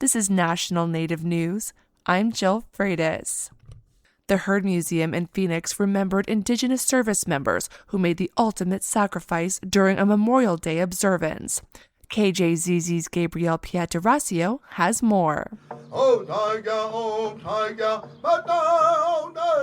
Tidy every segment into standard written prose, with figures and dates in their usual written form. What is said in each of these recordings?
This is National Native News. I'm Jill Freitas. The Heard Museum in Phoenix remembered Indigenous service members who made the ultimate sacrifice during a Memorial Day observance. KJZZ's Gabrielle Pietrasio has more.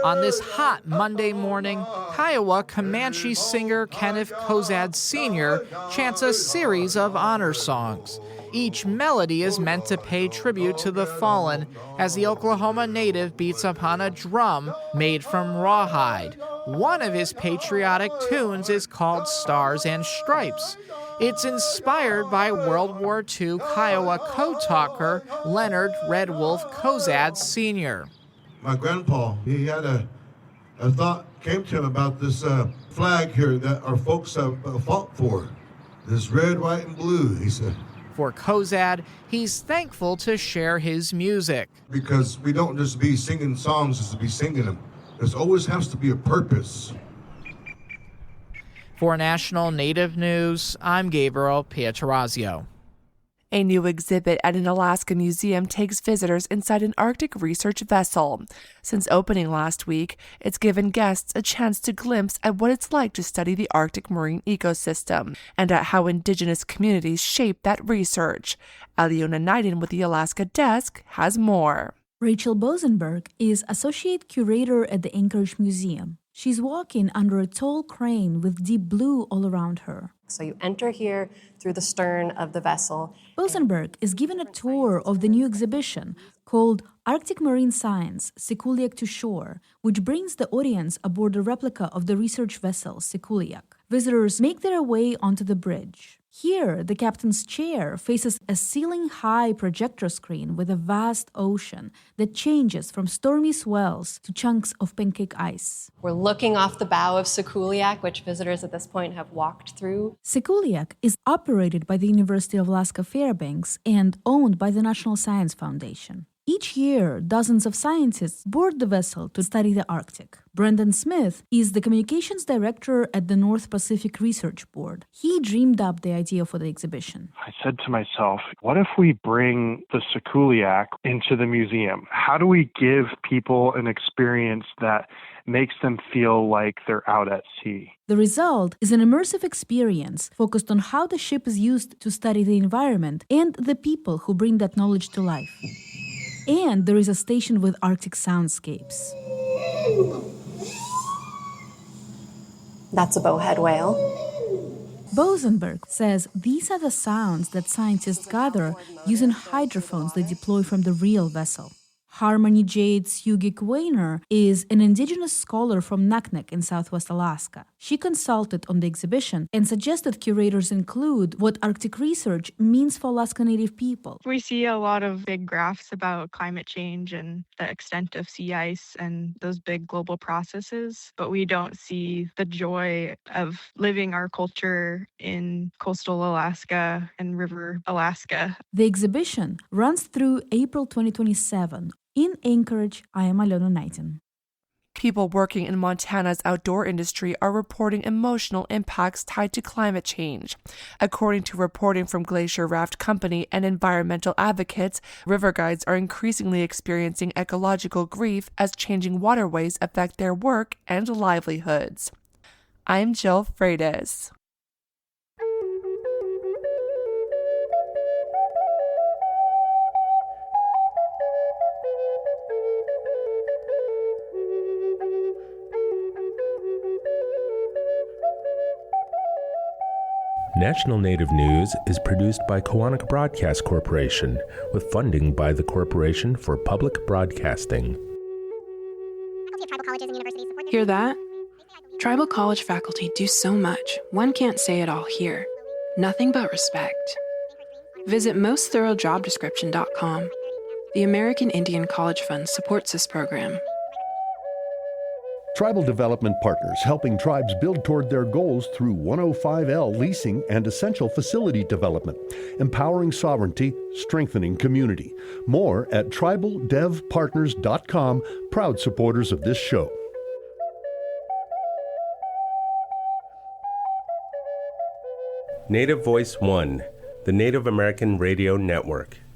On this hot Monday morning, Kiowa Comanche singer Kenneth Kozad Sr. chants a series of honor songs. Each melody is meant to pay tribute to the fallen as the Oklahoma native beats upon a drum made from rawhide. One of his patriotic tunes is called Stars and Stripes. It's inspired by World War II Kiowa code talker Leonard Red Wolf Kozad Sr. My grandpa, he had a thought came to him about this flag here that our folks have fought for. This red, white, and blue, he said. For Kozad, he's thankful to share his music. Because we don't just be singing songs just to be singing them. There always has to be a purpose. For National Native News, I'm Gabriel Pietrasio. A new exhibit at an Alaska museum takes visitors inside an Arctic research vessel. Since opening last week, it's given guests a chance to glimpse at what it's like to study the Arctic marine ecosystem and at how Indigenous communities shape that research. Aliona Naiden with the Alaska Desk has more. Rachel Bosenberg is Associate Curator at the Anchorage Museum. She's walking under a tall crane with deep blue all around her. So you enter here through the stern of the vessel. Bosenberg is given a tour of the new exhibition called Arctic Marine Science, Sikuliaq to Shore, which brings the audience aboard a replica of the research vessel Sikuliaq. Visitors make their way onto the bridge. Here, the captain's chair faces a ceiling-high projector screen with a vast ocean that changes from stormy swells to chunks of pancake ice. We're looking off the bow of Sikuliaq, which visitors at this point have walked through. Sikuliaq is operated by the University of Alaska Fairbanks and owned by the National Science Foundation. Each year, dozens of scientists board the vessel to study the Arctic. Brendan Smith is the communications director at the North Pacific Research Board. He dreamed up the idea for the exhibition. I said to myself, what if we bring the Sikuliaq into the museum? How do we give people an experience that makes them feel like they're out at sea? The result is an immersive experience focused on how the ship is used to study the environment and the people who bring that knowledge to life. And there is a station with Arctic soundscapes. That's a bowhead whale. Bosenberg says these are the sounds that scientists gather using hydrophones they deploy from the real vessel. Harmony Jade Sugik-Weiner is an Indigenous scholar from Naknek in southwest Alaska. She consulted on the exhibition and suggested curators include what Arctic research means for Alaska Native people. We see a lot of big graphs about climate change and the extent of sea ice and those big global processes, but we don't see the joy of living our culture in coastal Alaska and river Alaska. The exhibition runs through April 2027. In Anchorage, I am Aliona Naiden. People working in Montana's outdoor industry are reporting emotional impacts tied to climate change. According to reporting from Glacier Raft Company and environmental advocates, river guides are increasingly experiencing ecological grief as changing waterways affect their work and livelihoods. I'm Jill Freitas. National Native News is produced by Kawanak Broadcast Corporation with funding by the Corporation for Public Broadcasting. Hear that? Tribal college faculty do so much, one can't say it all here. Nothing but respect. Visit mostthoroughdjobdescription.com. The American Indian College Fund supports this program. Tribal Development Partners, helping tribes build toward their goals through 105L leasing and essential facility development, empowering sovereignty, strengthening community. More at tribaldevpartners.com, proud supporters of this show. Native Voice One, the Native American Radio Network.